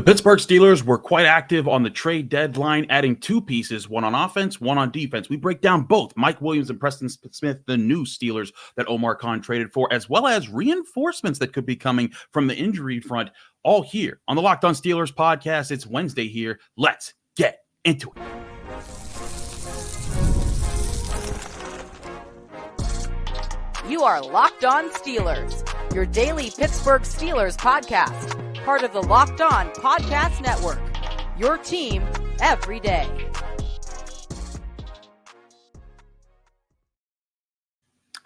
The Pittsburgh Steelers were quite active on the trade deadline, adding two pieces, one on offense, one on defense. We break down both Mike Williams and Preston Smith, the new Steelers that Omar Khan traded for, as well as reinforcements that could be coming from the injury front, all here on the Locked On Steelers podcast. It's Wednesday here. Let's get into it. You are Locked On Steelers, your daily Pittsburgh Steelers podcast. Part of the Locked On Podcast Network, your team every day.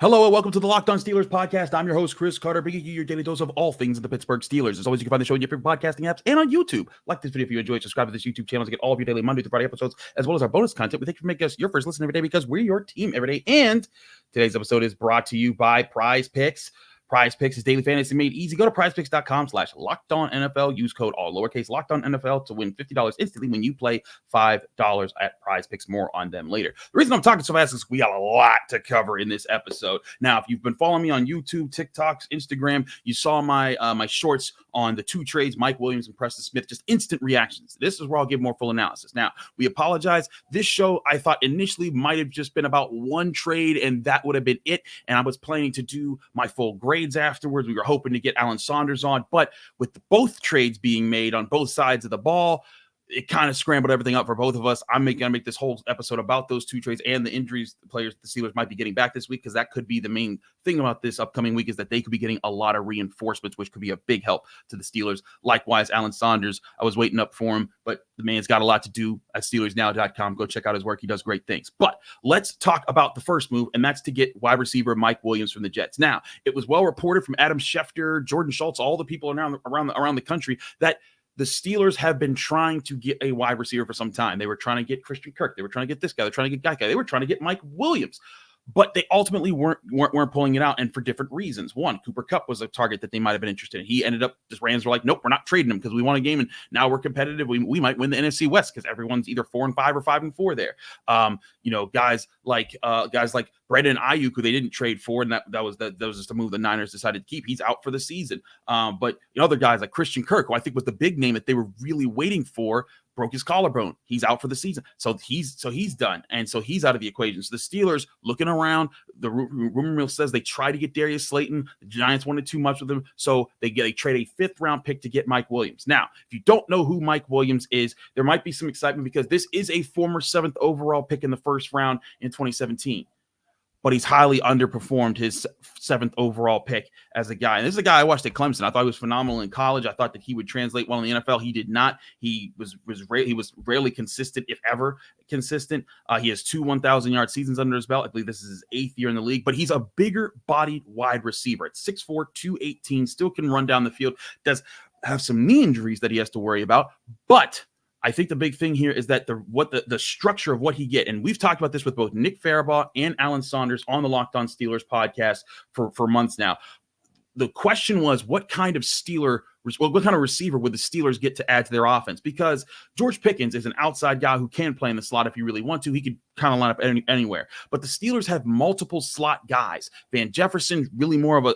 Hello and welcome to the Locked On Steelers podcast. I'm your host, Chris Carter, bringing you your daily dose of all things in the Pittsburgh Steelers. As always, you can find the show in your favorite podcasting apps and on YouTube. Like this video if you enjoy it. Subscribe to this YouTube channel to get all of your daily Monday through Friday episodes, as well as our bonus content. We thank you for making us your first listen every day because we're your team every day. And today's episode is brought to you by Prize Picks. Prize Picks is daily fantasy made easy. Go to prizepicks.com/LockedOnNFL. Use code all lowercase LockedOnNFL to win $50 instantly when you play $5 at Prize Picks. More on them later. The reason I'm talking so fast is we got a lot to cover in this episode. Now, if you've been following me on YouTube, TikToks, Instagram, you saw my my shorts on the two trades, Mike Williams and Preston Smith, just instant reactions. This is where I'll give more full analysis. Now, we apologize. This show, I thought initially might have just been about one trade, and that would have been it. And I was planning to do my full grades afterwards. We were hoping to get Alan Saunders on, but with both trades being made on both sides of the ball, it kind of scrambled everything up for both of us. I'm going to make this whole episode about those two trades and the injuries the players the Steelers might be getting back this week, because that could be the main thing about this upcoming week, is that they could be getting a lot of reinforcements, which could be a big help to the Steelers. Likewise, Alan Saunders, I was waiting up for him, but the man's got a lot to do at SteelersNow.com. Go check out his work. He does great things. But let's talk about the first move, and that's to get wide receiver Mike Williams from the Jets. Now, it was well reported from Adam Schefter, Jordan Schultz, all the people around the country that the Steelers have been trying to get a wide receiver for some time. They were trying to get Christian Kirk. They were trying to get this guy. They're trying to get that guy. They were trying to get Mike Williams. But they ultimately weren't pulling it out, and for different reasons. One, Cooper Kupp was a target that they might have been interested in. He ended up, the Rams were like, nope, we're not trading him because we won a game, and now we're competitive. We might win the NFC West because everyone's either 4-5 or 5-4 there. Guys like Brandon Ayuk, who they didn't trade for, and that was just a move the Niners decided to keep. He's out for the season. But other guys like Christian Kirk, who I think was the big name that they were really waiting for, broke his collarbone. He's out for the season. So he's done. And so he's out of the equation. So the Steelers looking around, the rumor mill says they try to get Darius Slayton. The Giants wanted too much with him. So they trade a 5th round pick to get Mike Williams. Now, if you don't know who Mike Williams is, there might be some excitement because this is a former 7th overall pick in the first round in 2017. But he's highly underperformed his 7th overall pick as a guy. And this is a guy I watched at Clemson. I thought he was phenomenal in college. I thought that he would translate well in the NFL. He did not. He was rarely consistent, if ever consistent. He has 2 1,000-yard seasons under his belt. I believe this is his 8th year in the league. But he's a bigger-bodied wide receiver. At 6'4", 218, still can run down the field. Does have some knee injuries that he has to worry about. But I think the big thing here is that the structure of what he get, and we've talked about this with both Nick Farabaugh and Alan Saunders on the Locked On Steelers podcast for months now. The question was, what kind of receiver would the Steelers get to add to their offense? Because George Pickens is an outside guy who can play in the slot if you really want to. He could kind of line up anywhere. But the Steelers have multiple slot guys. Van Jefferson, really more of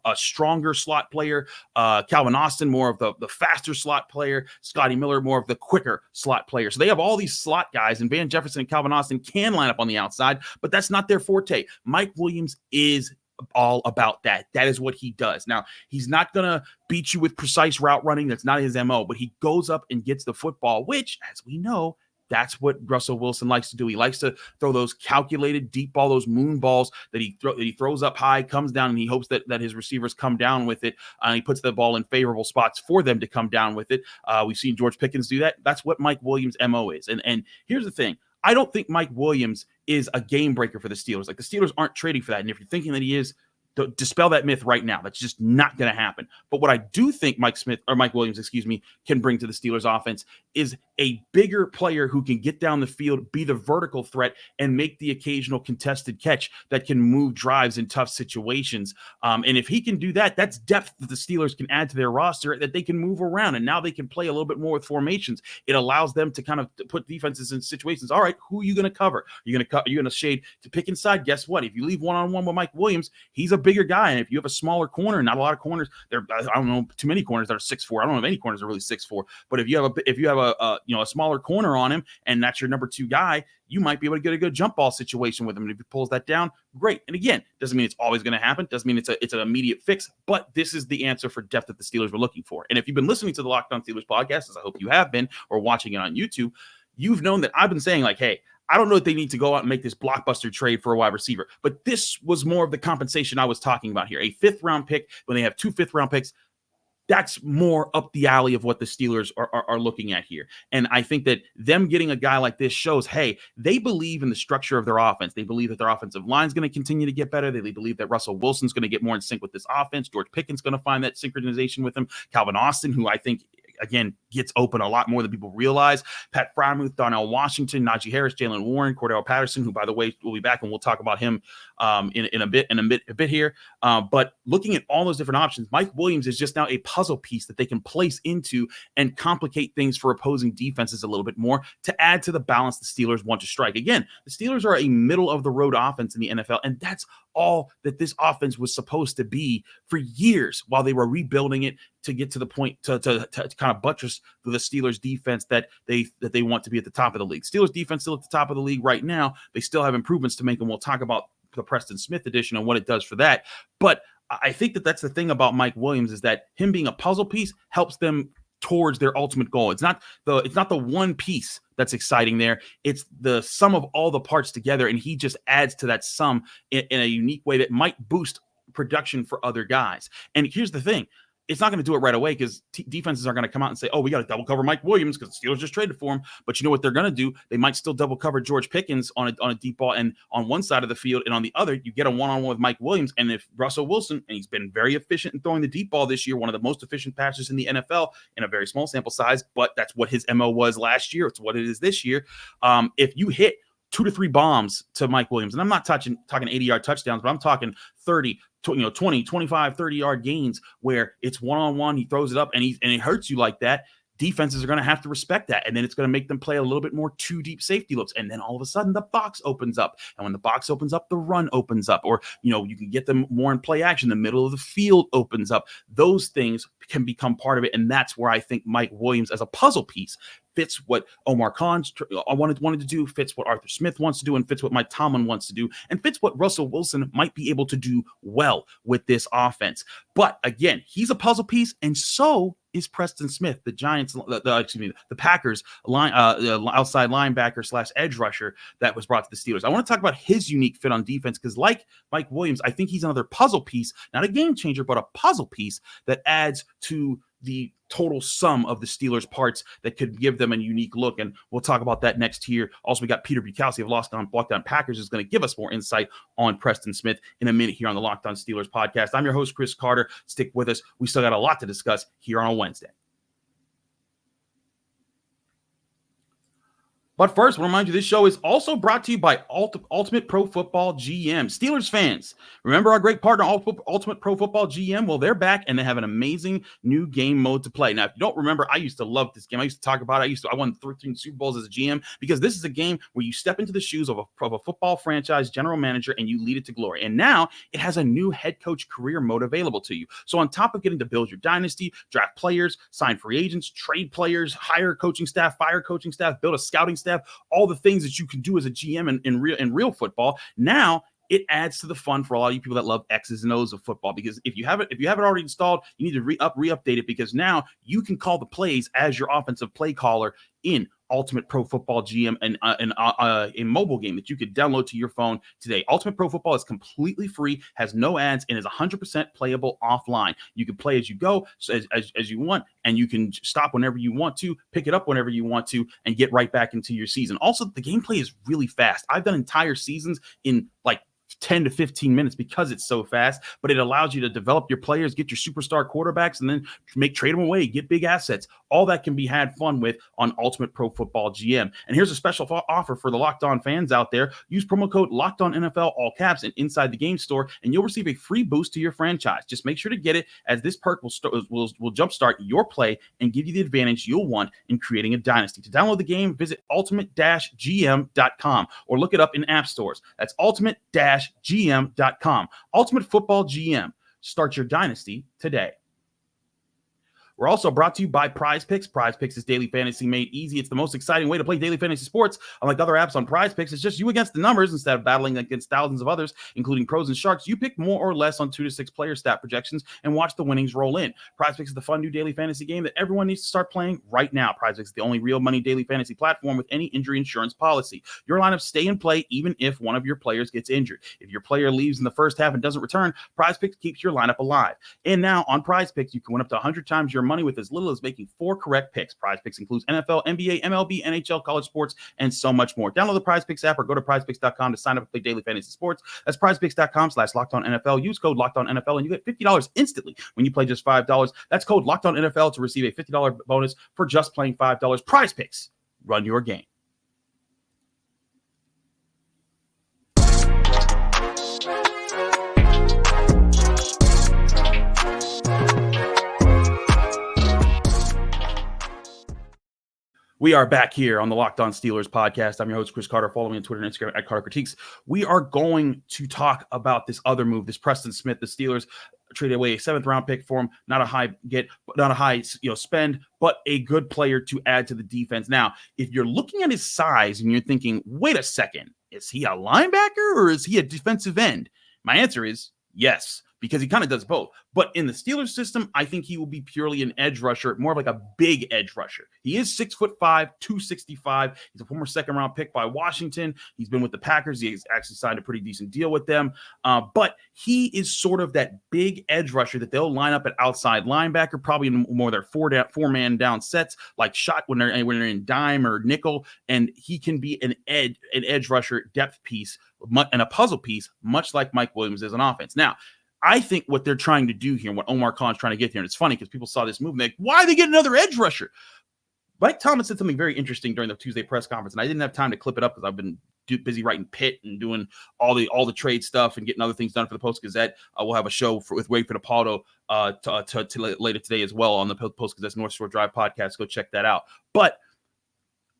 a stronger slot player. Calvin Austin, more of the faster slot player. Scotty Miller, more of the quicker slot player. So they have all these slot guys, and Van Jefferson and Calvin Austin can line up on the outside, but that's not their forte. Mike Williams is all about that. That is what he does. Now, he's not going to beat you with precise route running. That's not his MO, but he goes up and gets the football, which, as we know, that's what Russell Wilson likes to do. He likes to throw those calculated deep ball, those moon balls that he throws up high, comes down, and he hopes that his receivers come down with it. And he puts the ball in favorable spots for them to come down with it. We've seen George Pickens do that. That's what Mike Williams' MO is. And here's the thing. I don't think Mike Williams is a game breaker for the Steelers. Like, the Steelers aren't trading for that. And if you're thinking that he is, dispel that myth right now. That's just not going to happen. But what I do think Mike Williams, can bring to the Steelers offense is a bigger player who can get down the field, be the vertical threat, and make the occasional contested catch that can move drives in tough situations. And if he can do that, that's depth that the Steelers can add to their roster, that they can move around. And now they can play a little bit more with formations. It allows them to kind of put defenses in situations. All right, who are you going to cover? You're going to shade to pick inside. Guess what? If you leave one-on-one with Mike Williams, he's a bigger guy, and if you have a smaller corner, not a lot of corners, I don't know too many corners that are 6'4". I don't know if any corners are really 6'4". But if you have a smaller corner on him, and that's your number 2 guy, you might be able to get a good jump ball situation with him. And if he pulls that down, great. And again, doesn't mean it's always going to happen. Doesn't mean it's an immediate fix. But this is the answer for depth that the Steelers were looking for. And if you've been listening to the Locked On Steelers podcast, as I hope you have been, or watching it on YouTube, you've known that I've been saying, like, hey, I don't know if they need to go out and make this blockbuster trade for a wide receiver, but this was more of the compensation I was talking about here. A 5th-round pick, when they have 2 5th-round picks, that's more up the alley of what the Steelers are looking at here. And I think that them getting a guy like this shows, hey, they believe in the structure of their offense. They believe that their offensive line is going to continue to get better. They believe that Russell Wilson's going to get more in sync with this offense. George Pickens going to find that synchronization with him. Calvin Austin, who I think, again, gets open a lot more than people realize. Pat Frymuth, Darnell Washington, Najee Harris, Jalen Warren, Cordell Patterson, who, by the way, will be back, and we'll talk about him in a bit here. But looking at all those different options, Mike Williams is just now a puzzle piece that they can place into and complicate things for opposing defenses a little bit more to add to the balance the Steelers want to strike. Again, the Steelers are a middle-of-the-road offense in the NFL, and that's all that this offense was supposed to be for years while they were rebuilding it to get to the point to kind of buttress the Steelers defense that they want to be at the top of the league. Steelers defense still at the top of the league right now. They still have improvements to make, and we'll talk about the Preston Smith edition and what it does for that. But I think that that's the thing about Mike Williams, is that him being a puzzle piece helps them towards their ultimate goal. It's not the one piece that's exciting there. It's the sum of all the parts together, and he just adds to that sum in a unique way that might boost production for other guys. And here's the thing. It's not going to do it right away, because defenses are going to come out and say, oh, we got to double cover Mike Williams because the Steelers just traded for him. But you know what they're going to do? They might still double cover George Pickens on a deep ball and on one side of the field, and on the other, you get a one-on-one with Mike Williams. And if Russell Wilson, and he's been very efficient in throwing the deep ball this year, one of the most efficient passers in the NFL in a very small sample size, but that's what his MO was last year. It's what it is this year. If you hit 2 to 3 bombs to Mike Williams, and I'm not talking 80-yard touchdowns, but I'm talking 30, 20, 25, 30-yard gains where it's one-on-one, he throws it up, and it hurts you like that. Defenses are going to have to respect that, and then it's going to make them play a little bit more 2 deep safety looks, and then all of a sudden the box opens up, and when the box opens up, the run opens up, or you can get them more in play action. The middle of the field opens up. Those things can become part of it, and that's where I think Mike Williams as a puzzle piece fits what Omar Khan wanted to do, fits what Arthur Smith wants to do, and fits what Mike Tomlin wants to do, and fits what Russell Wilson might be able to do well with this offense. But again, he's a puzzle piece, and so is Preston Smith, the Giants, the Packers outside linebacker / edge rusher that was brought to the Steelers. I want to talk about his unique fit on defense, because like Mike Williams, I think he's another puzzle piece, not a game changer, but a puzzle piece that adds to the total sum of the Steelers parts that could give them a unique look. And we'll talk about that next here. Also, we got Peter Bukowski of Locked On Packers is going to give us more insight on Preston Smith in a minute here on the Locked On Steelers podcast. I'm your host, Chris Carter. Stick with us. We still got a lot to discuss here on a Wednesday. But first, I want to remind you, this show is also brought to you by Ultimate Pro Football GM. Steelers fans, remember our great partner, Ultimate Pro Football GM? Well, they're back, and they have an amazing new game mode to play. Now, if you don't remember, I used to love this game. I used to talk about it. I won 13 Super Bowls as a GM, because this is a game where you step into the shoes of a football franchise general manager, and you lead it to glory. And now it has a new head coach career mode available to you. So on top of getting to build your dynasty, draft players, sign free agents, trade players, hire coaching staff, fire coaching staff, build a scouting staff, all the things that you can do as a GM in real football. Now it adds to the fun for a lot of you people that love X's and O's of football, because if you haven't already installed, you need to re-update it, because now you can call the plays as your offensive play caller in Ultimate Pro Football GM and a mobile game that you could download to your phone today. Ultimate Pro Football is completely free, has no ads, and is 100% playable offline. You can play as you go, so as you want, and you can stop whenever you want to, pick it up whenever you want to, and get right back into your season. Also, the gameplay is really fast. I've done entire seasons in like 10 to 15 minutes because it's so fast, but it allows you to develop your players, get your superstar quarterbacks, and then trade them away, get big assets. All that can be had fun with on Ultimate Pro Football GM. And here's a special offer for the Locked On fans out there. Use promo code Locked On NFL, all caps, and inside the game store, and you'll receive a free boost to your franchise. Just make sure to get it, as this perk will jumpstart your play and give you the advantage you'll want in creating a dynasty. To download the game, visit ultimate-gm.com or look it up in app stores. That's ultimate-gm.com. ultimatefootballgm.com. Ultimate Football GM. Start your dynasty today. We're also brought to you by Prize Picks. Prize Picks is daily fantasy made easy. It's the most exciting way to play daily fantasy sports. Unlike other apps on Prize Picks, it's just you against the numbers instead of battling against thousands of others, including pros and sharks. You pick more or less on 2 to 6 player stat projections and watch the winnings roll in. Prize Picks is the fun new daily fantasy game that everyone needs to start playing right now. Prize Picks is the only real money daily fantasy platform with any injury insurance policy. Your lineups stay in play even if one of your players gets injured. If your player leaves in the first half and doesn't return, Prize Picks keeps your lineup alive. And now on Prize Picks, you can win up to 100 times your money with as little as making 4 correct picks. Prize Picks includes NFL, NBA, MLB, NHL, college sports, and so much more. Download the Prize Picks app or go to prizepicks.com to sign up and play daily fantasy sports. That's prizepicks.com/LockedOnNFL. Use code LockedOnNFL and you get $50 instantly when you play just $5. That's code LockedOnNFL to receive a $50 bonus for just playing $5. Prize Picks. Run your game. We are back here on the Locked On Steelers podcast. I'm your host, Chris Carter. Follow me on Twitter and Instagram at Carter Critiques. We are going to talk about this other move, this Preston Smith. The Steelers traded away a 7th round pick for him. Not a high spend, but a good player to add to the defense. Now, if you're looking at his size and you're thinking, wait a second, is he a linebacker or is he a defensive end? My answer is yes, because he kind of does both. But in the Steelers system, I think he will be purely an edge rusher, more of like a big edge rusher. He is 6'5", 265. He's a former 2nd round pick by Washington. He's been with the Packers. He's actually signed a pretty decent deal with them. But he is sort of that big edge rusher that they'll line up at outside linebacker, probably in more their four-man down sets, like shot when they're in dime or nickel. And he can be an edge rusher depth piece and a puzzle piece, much like Mike Williams is on offense. Now, I think what they're trying to do here, what Omar Khan is trying to get here, and it's funny because people saw this move and they're like, why they get another edge rusher? Mike Tomlin said something very interesting during the Tuesday press conference, and I didn't have time to clip it up because I've been busy writing Pitt and doing all the trade stuff and getting other things done for the Post-Gazette. We'll have a show with Wade Fittipaldo to later today as well on the Post-Gazette's North Shore Drive podcast. Go check that out. But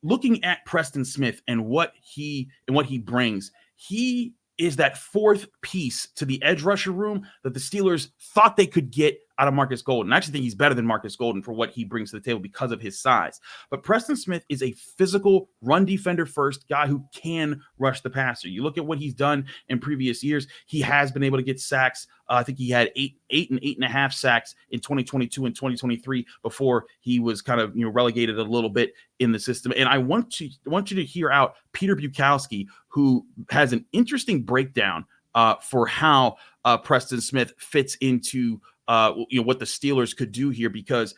looking at Preston Smith and what he brings, he is that 4th piece to the edge rusher room that the Steelers thought they could get out of Marcus Golden. I actually think he's better than Marcus Golden for what he brings to the table because of his size. But Preston Smith is a physical run defender first guy who can rush the passer. You look at what he's done in previous years. He has been able to get sacks. I think he had 8 and 8.5 sacks in 2022 and 2023 before he was kind of relegated a little bit in the system. And I want you to hear out Peter Bukowski, who has an interesting breakdown for how Preston Smith fits into what the Steelers could do here, because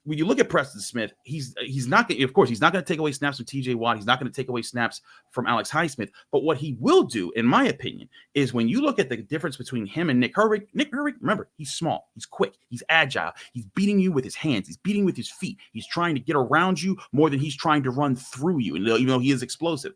when you look at Preston Smith, he's not going to take away snaps from TJ Watt. He's not going to take away snaps from Alex Highsmith. But what he will do, in my opinion, is when you look at the difference between him and Nick Herbig, remember, he's small, he's quick, he's agile, he's beating you with his hands, he's beating with his feet, he's trying to get around you more than he's trying to run through you. And even though he is explosive,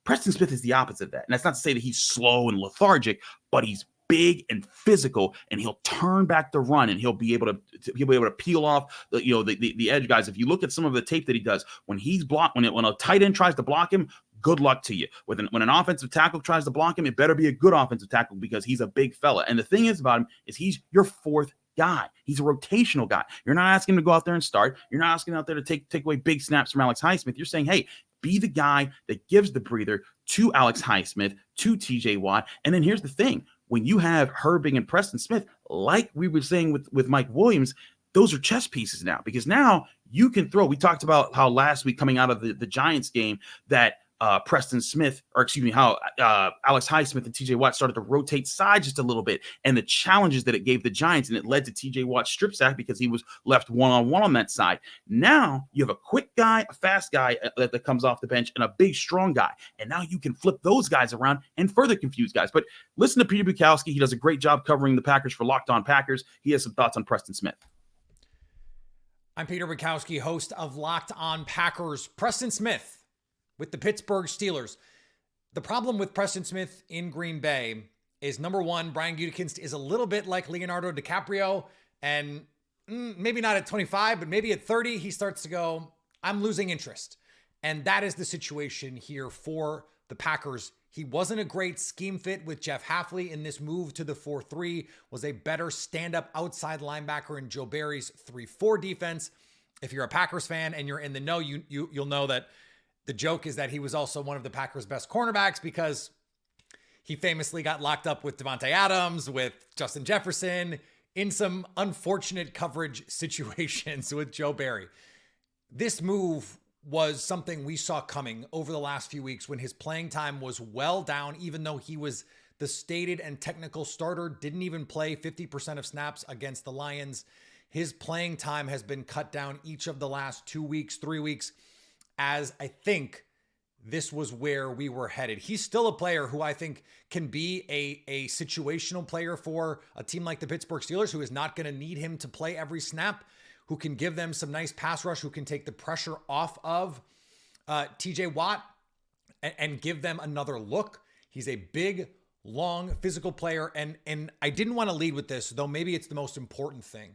Preston Smith is the opposite of that. And that's not to say that he's slow and lethargic, but he's big and physical, and he'll turn back the run, and he'll be able to peel off the edge guys. If you look at some of the tape that he does when he's blocked, when a tight end tries to block him, good luck to you. When an offensive tackle tries to block him, it better be a good offensive tackle because he's a big fella. And the thing is about him is he's your 4th guy. He's a rotational guy. You're not asking him to go out there and start. You're not asking him out there to take away big snaps from Alex Highsmith. You're saying, hey, be the guy that gives the breather to Alex Highsmith, to TJ Watt. And then here's the thing. When you have Herbig and Preston Smith, like we were saying with Mike Williams, those are chess pieces now, because now you can throw. We talked about how last week coming out of the Giants game that Preston Smith, how Alex Highsmith and TJ Watt started to rotate sides just a little bit, and the challenges that it gave the Giants, and it led to TJ Watt's strip sack because he was left one-on-one on that side. Now you have a quick guy, a fast guy that comes off the bench, and a big, strong guy. And now you can flip those guys around and further confuse guys. But listen to Peter Bukowski. He does a great job covering the Packers for Locked On Packers. He has some thoughts on Preston Smith. I'm Peter Bukowski, host of Locked On Packers. Preston Smith with the Pittsburgh Steelers. The problem with Preston Smith in Green Bay is, number one, Brian Gutekunst is a little bit like Leonardo DiCaprio, and maybe not at 25, but maybe at 30, he starts to go, I'm losing interest. And that is the situation here for the Packers. He wasn't a great scheme fit with Jeff Hafley in this move to the 4-3, was a better stand-up outside linebacker in Joe Barry's 3-4 defense. If you're a Packers fan and you're in the know, you'll know that the joke is that he was also one of the Packers' best cornerbacks because he famously got locked up with Devontae Adams, with Justin Jefferson, in some unfortunate coverage situations with Joe Barry. This move was something we saw coming over the last few weeks when his playing time was well down, even though he was the stated and technical starter, didn't even play 50% of snaps against the Lions. His playing time has been cut down each of the last 2 weeks, 3 weeks, as I think this was where we were headed. He's still a player who I think can be a situational player for a team like the Pittsburgh Steelers, who is not going to need him to play every snap, who can give them some nice pass rush, who can take the pressure off of TJ Watt and give them another look. He's a big, long, physical player. And I didn't want to lead with this, though maybe it's the most important thing.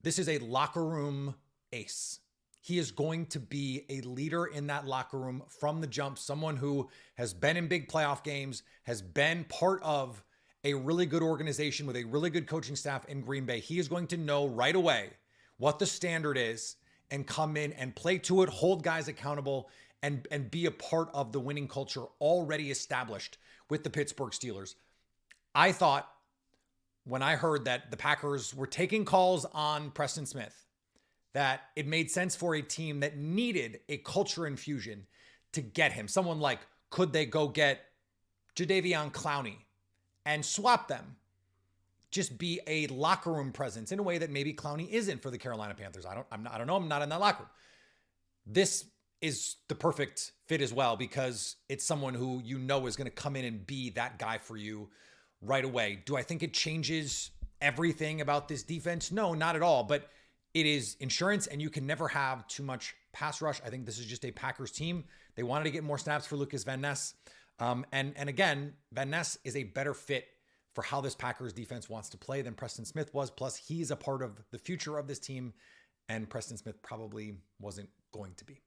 This is a locker room ace. He is going to be a leader in that locker room from the jump, someone who has been in big playoff games, has been part of a really good organization with a really good coaching staff in Green Bay. He is going to know right away what the standard is and come in and play to it, hold guys accountable, and be a part of the winning culture already established with the Pittsburgh Steelers. I thought when I heard that the Packers were taking calls on Preston Smith, that it made sense for a team that needed a culture infusion to get him. Someone like, could they go get Jadeveon Clowney and swap them? Just be a locker room presence in a way that maybe Clowney isn't for the Carolina Panthers. I don't know. I'm not in that locker room. This is the perfect fit as well because it's someone who you know is going to come in and be that guy for you right away. Do I think it changes everything about this defense? No, not at all. But it is insurance, and you can never have too much pass rush. I think this is just a Packers team. They wanted to get more snaps for Lucas Van Ness. And again, Van Ness is a better fit for how this Packers defense wants to play than Preston Smith was. Plus, he's a part of the future of this team, and Preston Smith probably wasn't going to be.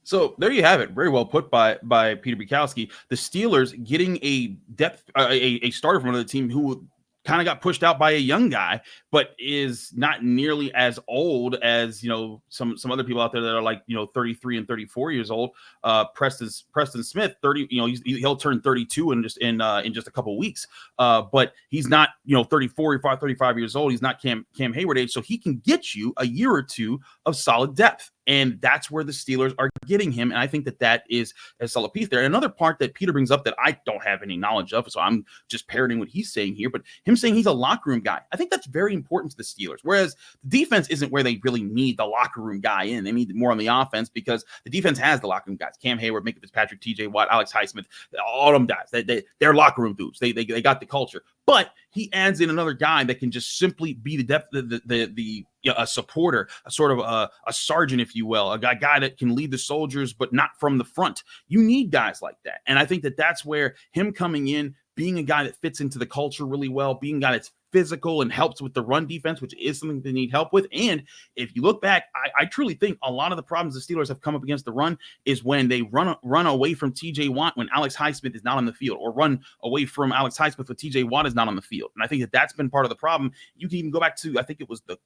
So there you have it. Very well put by Peter Bukowski. The Steelers getting a depth, a starter from another team who kind of got pushed out by a young guy, but is not nearly as old as, some other people out there that are like, 33 and 34 years old. Preston Smith, 30, he'll turn 32 in just a couple of weeks. But he's not, 34, 35 years old. He's not Cam Hayward age. So he can get you a year or two of solid depth. And that's where the Steelers are getting him. And I think that is a solid piece there. And another part that Peter brings up that I don't have any knowledge of, so I'm just parroting what he's saying here, but him saying he's a locker room guy, I think that's very important to the Steelers. Whereas the defense isn't where they really need the locker room guy in. They need more on the offense because the defense has the locker room guys. Cam Hayward, Minkah Fitzpatrick, TJ Watt, Alex Highsmith, all them guys. They're locker room dudes. They got the culture. But he adds in another guy that can just simply be the depth, a supporter, a sort of a sergeant, if you will, a guy that can lead the soldiers, but not from the front. You need guys like that. And I think that's where him coming in, being a guy that fits into the culture really well, being a guy that's physical and helps with the run defense, which is something they need help with. And if you look back, I truly think a lot of the problems the Steelers have come up against the run is when they run away from TJ Watt when Alex Highsmith is not on the field, or run away from Alex Highsmith when TJ Watt is not on the field. And I think that's been part of the problem. You can even go back to, I think it was the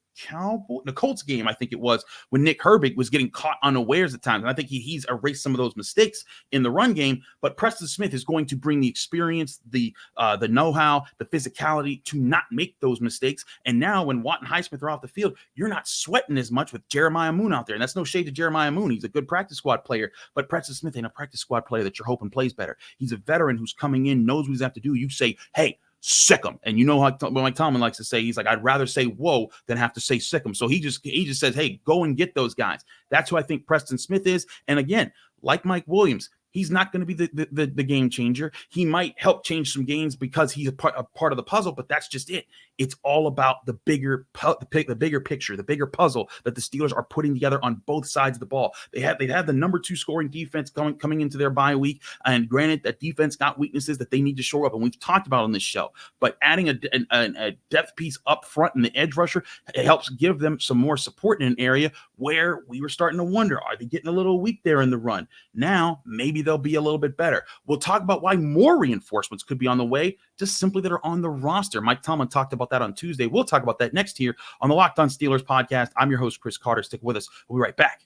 Colts game, I think it was, when Nick Herbig was getting caught unawares at times. And I think he's erased some of those mistakes in the run game. But Preston Smith is going to bring the experience, the know-how, the physicality to not make those mistakes. And now when Watt and Highsmith are off the field, you're not sweating as much with Jeremiah Moon out there. And that's no shade to Jeremiah Moon. He's a good practice squad player, but Preston Smith ain't a practice squad player that you're hoping plays better. He's a veteran who's coming in, knows what he's have to do. You say, hey, sick him. And you know how Mike Tomlin likes to say, he's like, I'd rather say whoa than have to say sick him. So he just says, hey, go and get those guys. That's who I think Preston Smith is. And again, like Mike Williams, he's not going to be the game changer. He might help change some games because he's a part of the puzzle, but that's just it. It's all about the bigger picture, the bigger puzzle that the Steelers are putting together on both sides of the ball. They had the number 2 scoring defense coming into their bye week, and granted, that defense got weaknesses that they need to shore up, and we've talked about on this show. But adding a depth piece up front in the edge rusher, it helps give them some more support in an area where we were starting to wonder, are they getting a little weak there in the run? Now, maybe they'll be a little bit better. We'll talk about why more reinforcements could be on the way, just simply that are on the roster. Mike Tomlin talked about that on Tuesday. We'll talk about that next here on the Locked On Steelers podcast. I'm your host, Chris Carter. Stick with us. We'll be right back.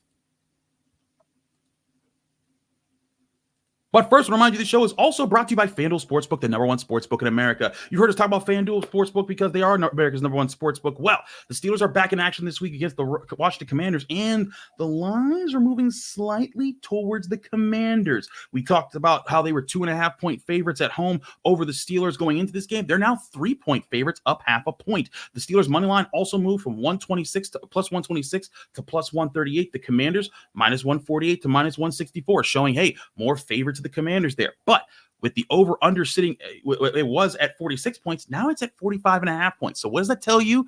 But first, I want to remind you, the show is also brought to you by FanDuel Sportsbook, the number 1 sportsbook in America. You've heard us talk about FanDuel Sportsbook because they are America's number 1 sportsbook. Well, the Steelers are back in action this week against the Washington Commanders, and the lines are moving slightly towards the Commanders. We talked about how they were 2.5-point favorites at home over the Steelers going into this game. They're now 3-point favorites, up half a point. The Steelers' money line also moved from 126 to plus 126 to plus 138. The Commanders minus 148 to minus 164, showing, hey, more favorites the Commanders there. But with the over-under sitting, it was at 46 points. Now it's at 45.5 points. So what does that tell you?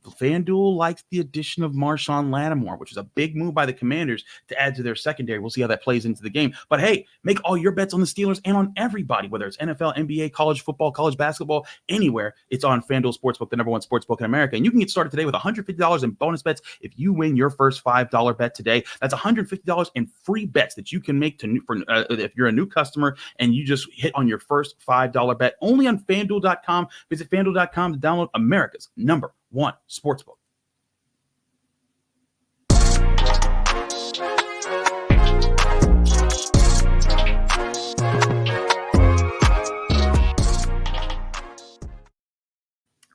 FanDuel likes the addition of Marshawn Lattimore, which is a big move by the Commanders to add to their secondary. We'll see how that plays into the game. But hey, make all your bets on the Steelers and on everybody, whether it's NFL, NBA, college football, college basketball, anywhere. It's on FanDuel Sportsbook, the number 1 sportsbook in America. And you can get started today with $150 in bonus bets if you win your first $5 bet today. That's $150 in free bets that you can make if you're a new customer and you just hit on your first $5 bet. Only on FanDuel.com. Visit FanDuel.com to download America's number 1 sportsbook.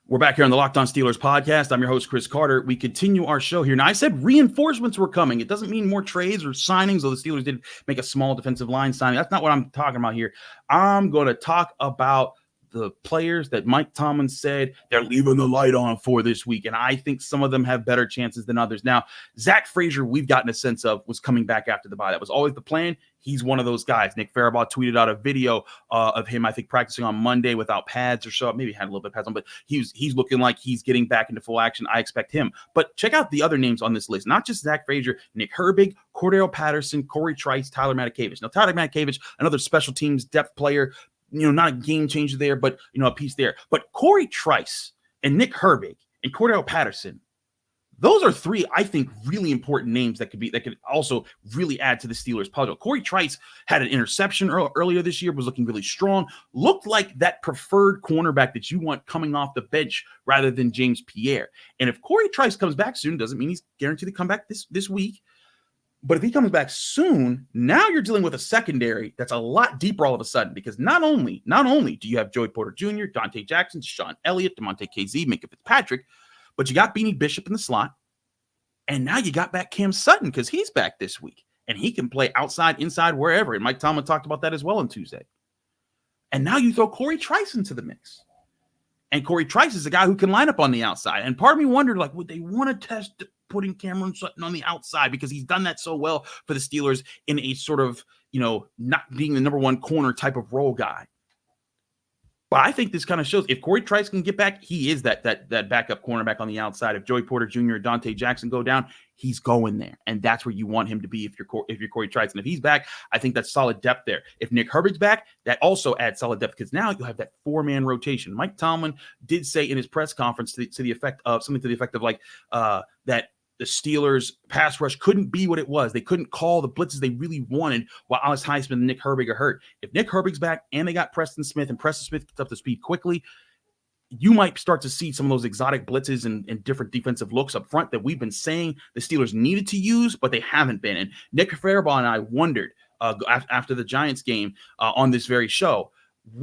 We're back here on the Locked On Steelers podcast. I'm your host, Chris Carter. We continue our show here. Now, I said reinforcements were coming. It doesn't mean more trades or signings, though the Steelers did make a small defensive line signing. That's not what I'm talking about here. I'm going to talk about the players that Mike Tomlin said they're leaving the light on for this week, and I think some of them have better chances than others. Now, Zach Frazier, we've gotten a sense of, was coming back after the bye. That was always the plan. He's one of those guys. Nick Farabaugh tweeted out a video of him, I think, practicing on Monday without pads or so. Maybe he had a little bit of pads on, but he's looking like he's getting back into full action. I expect him. But check out the other names on this list. Not just Zach Frazier, Nick Herbig, Cordell Patterson, Cory Trice, Tyler Matakevich. Now, Tyler Matakevich, another special teams depth player, not a game changer there, but, a piece there. But Cory Trice and Nick Herbig and Cordell Patterson, those are 3, I think, really important names that could also really add to the Steelers' puzzle. Cory Trice had an interception earlier this year, was looking really strong, looked like that preferred cornerback that you want coming off the bench rather than James Pierre. And if Cory Trice comes back soon, doesn't mean he's guaranteed to come back this week. But if he comes back soon, now you're dealing with a secondary that's a lot deeper all of a sudden, because not only do you have Joey Porter Jr., Dante Jackson, Sean Elliott, DeMonte KZ, Minka Fitzpatrick, but you got Beanie Bishop in the slot, and now you got back Cam Sutton because he's back this week, and he can play outside, inside, wherever. And Mike Tomlin talked about that as well on Tuesday. And now you throw Cory Trice into the mix. And Cory Trice is a guy who can line up on the outside. And part of me wondered, would they want to test putting Cameron Sutton on the outside, because he's done that so well for the Steelers in a sort of, not being the number 1 corner type of role guy. But I think this kind of shows if Cory Trice can get back, he is that backup cornerback on the outside. If Joey Porter Jr. or Dante Jackson go down, he's going there. And that's where you want him to be if you're Cory Trice. And if he's back, I think that's solid depth there. If Nick Herbig's back, that also adds solid depth, because now you'll have that 4-man rotation. Mike Tomlin did say in his press conference to the effect of something to the effect of that the Steelers pass rush couldn't be what it was. They couldn't call the blitzes they really wanted while Alex Highsmith and Nick Herbig are hurt. If Nick Herbig's back and they got Preston Smith, and Preston Smith gets up to speed quickly, you might start to see some of those exotic blitzes and different defensive looks up front that we've been saying the Steelers needed to use, but they haven't been. And Nick Farabaugh and I wondered after the Giants game on this very show,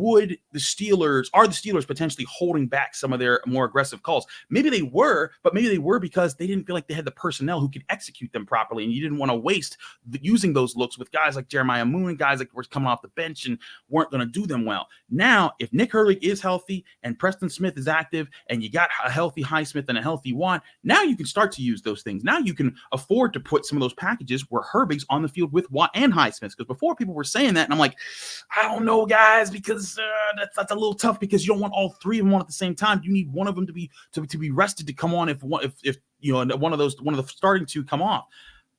are the Steelers potentially holding back some of their more aggressive calls? Maybe they were, but maybe they were because they didn't feel like they had the personnel who could execute them properly, and you didn't want to waste using those looks with guys like Jeremiah Moon and guys that were coming off the bench and weren't going to do them well. Now, if Nick Herbig is healthy and Preston Smith is active, and you got a healthy Highsmith and a healthy Watt, now you can start to use those things. Now you can afford to put some of those packages where Herbig's on the field with Watt and Highsmith, because before people were saying that, and I'm like, I don't know, guys, because that's a little tough because you don't want all three of them on at the same time. You need one of them to be rested to come on if one of the starting two come off.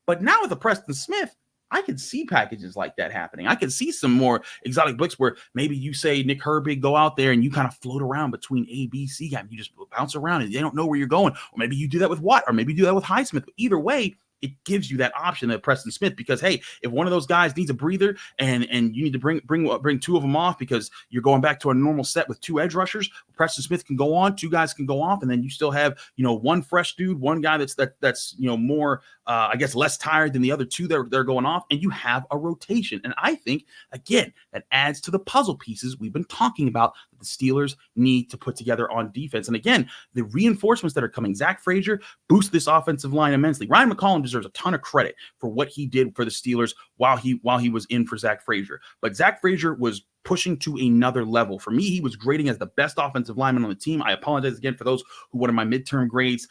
But now with the Preston Smith, I could see packages like that happening. I could see some more exotic blitz where maybe you say Nick Herbig, go out there and you kind of float around between A, B, C guy. You just bounce around and they don't know where you're going. Or maybe you do that with Watt, or maybe you do that with Highsmith. But either way, it gives you that option at Preston Smith because, hey, if one of those guys needs a breather and you need to bring two of them off because you're going back to a normal set with two edge rushers, Preston Smith can go on, two guys can go off, and then you still have, one fresh dude, one guy that's more, I guess, less tired than the other two that they're going off, and you have a rotation. And I think, again, that adds to the puzzle pieces we've been talking about that the Steelers need to put together on defense. And again, the reinforcements that are coming, Zach Frazier boost this offensive line immensely. Ryan McCollum deserves a ton of credit for what he did for the Steelers while he was in for Zach Frazier. But Zach Frazier was pushing to another level. For me, he was grading as the best offensive lineman on the team. I apologize again for those who wanted my midterm grades.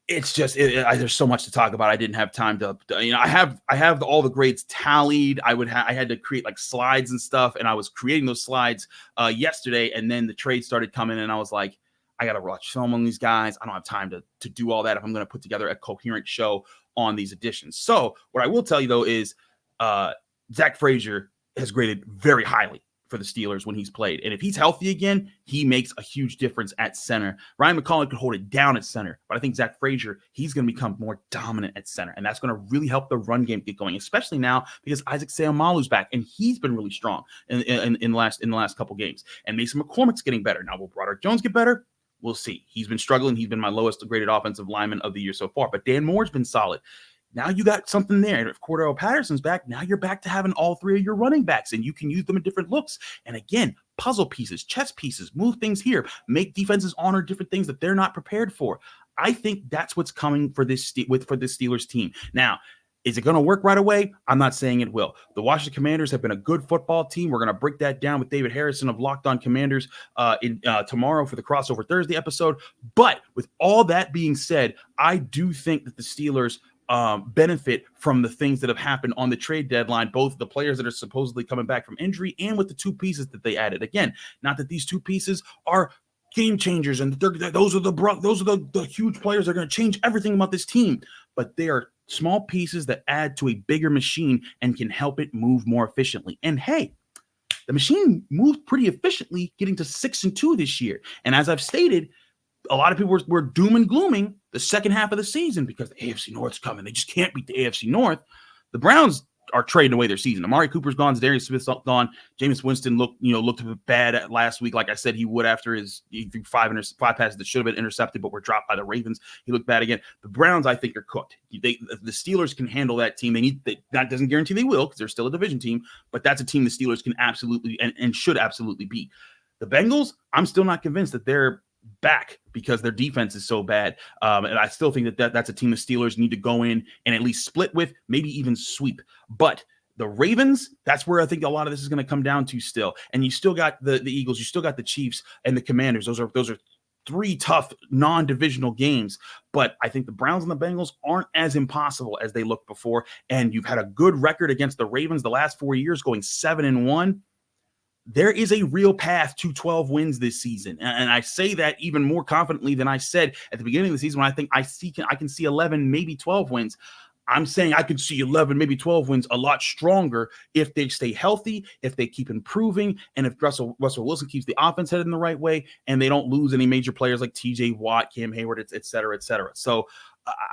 It's just there's so much to talk about. I didn't have time to I have all the grades tallied. I had to create like slides and stuff, and I was creating those slides yesterday, and then the trade started coming, and I was like, I got to watch film on these guys. I don't have time to do all that if I'm going to put together a coherent show on these additions. So what I will tell you though is Zach Frazier has graded very highly for the Steelers when he's played. And if he's healthy again, he makes a huge difference at center. Ryan McCollum could hold it down at center, but I think Zach Frazier, he's going to become more dominant at center. And that's going to really help the run game get going, especially now because Isaac Seumalo's back and he's been really strong in the last couple games. And Mason McCormick's getting better. Now will Broderick Jones get better? We'll see. He's been struggling. He's been my lowest graded offensive lineman of the year so far, but Dan Moore's been solid. Now you got something there. And if Cordero Patterson's back, now you're back to having all three of your running backs, and you can use them in different looks. And again, puzzle pieces, chess pieces, move things here, make defenses honor different things that they're not prepared for. I think that's what's coming for this Steelers team. Now, is it going to work right away? I'm not saying it will. The Washington Commanders have been a good football team. We're going to break that down with David Harrison of Locked On Commanders tomorrow for the Crossover Thursday episode. But with all that being said, I do think that the Steelers benefit from the things that have happened on the trade deadline, both the players that are supposedly coming back from injury and with the two pieces that they added. Again, not that these two pieces are game changers and those are the huge players that are going to change everything about this team, but they are small pieces that add to a bigger machine and can help it move more efficiently. And hey, the machine moved pretty efficiently getting to 6-2 this year. And as I've stated, a lot of people were doom and glooming the second half of the season because the AFC North's coming. They just can't beat the AFC North. The Browns are trading away their season. Amari Cooper's gone. Darius Smith's gone. Jameis Winston looked bad last week, like I said he would after his five passes that should have been intercepted but were dropped by the Ravens. He looked bad again. The Browns, I think, are cooked. The Steelers can handle that team. That doesn't guarantee they will because they're still a division team, but that's a team the Steelers can absolutely and should absolutely beat. The Bengals, I'm still not convinced that they're back because their defense is so bad. And I still think that's a team the Steelers need to go in and at least split with, maybe even sweep. But the Ravens, that's where I think a lot of this is going to come down to still. And you still got the Eagles, you still got the Chiefs and the Commanders. Those are three tough non-divisional games. But I think the Browns and the Bengals aren't as impossible as they looked before. And you've had a good record against the Ravens the last 4 years, going 7-1. There is a real path to 12 wins this season. And I say that even more confidently than I said at the beginning of the season when I think I can see 11, maybe 12 wins. I'm saying I could see 11, maybe 12 wins a lot stronger if they stay healthy, if they keep improving, and if Russell Wilson keeps the offense headed in the right way, and they don't lose any major players like TJ Watt, Cam Hayward, et cetera, et cetera. So,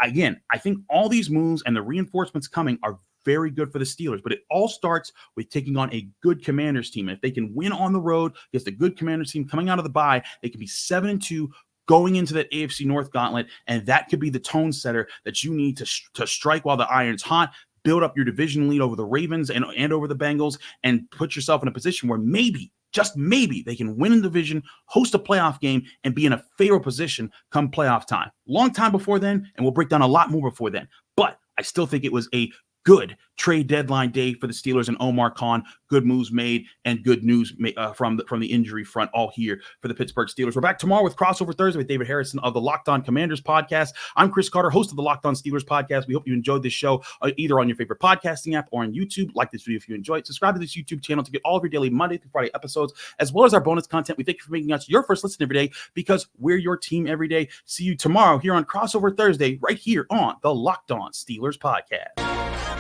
again, I think all these moves and the reinforcements coming are very good for the Steelers, but it all starts with taking on a good Commanders team. And if they can win on the road against a good Commanders team coming out of the bye, they can be 7-2 going into that AFC North gauntlet, and that could be the tone setter that you need to strike while the iron's hot, build up your division lead over the Ravens and over the Bengals, and put yourself in a position where maybe, just maybe, they can win a division, host a playoff game, and be in a favorable position come playoff time. Long time before then, and we'll break down a lot more before then. But I still think it was a good trade deadline day for the Steelers and Omar Khan. Good moves made and good news from the injury front, all here for the Pittsburgh Steelers. We're back tomorrow with Crossover Thursday with David Harrison of the Locked On Commanders podcast. I'm Chris Carter, host of the Locked On Steelers podcast. We hope you enjoyed this show either on your favorite podcasting app or on YouTube. Like this video if you enjoyed. Subscribe to this YouTube channel to get all of your daily Monday through Friday episodes, as well as our bonus content. We thank you for making us your first listen every day, because we're your team every day. See you tomorrow here on Crossover Thursday, right here on the Locked On Steelers podcast.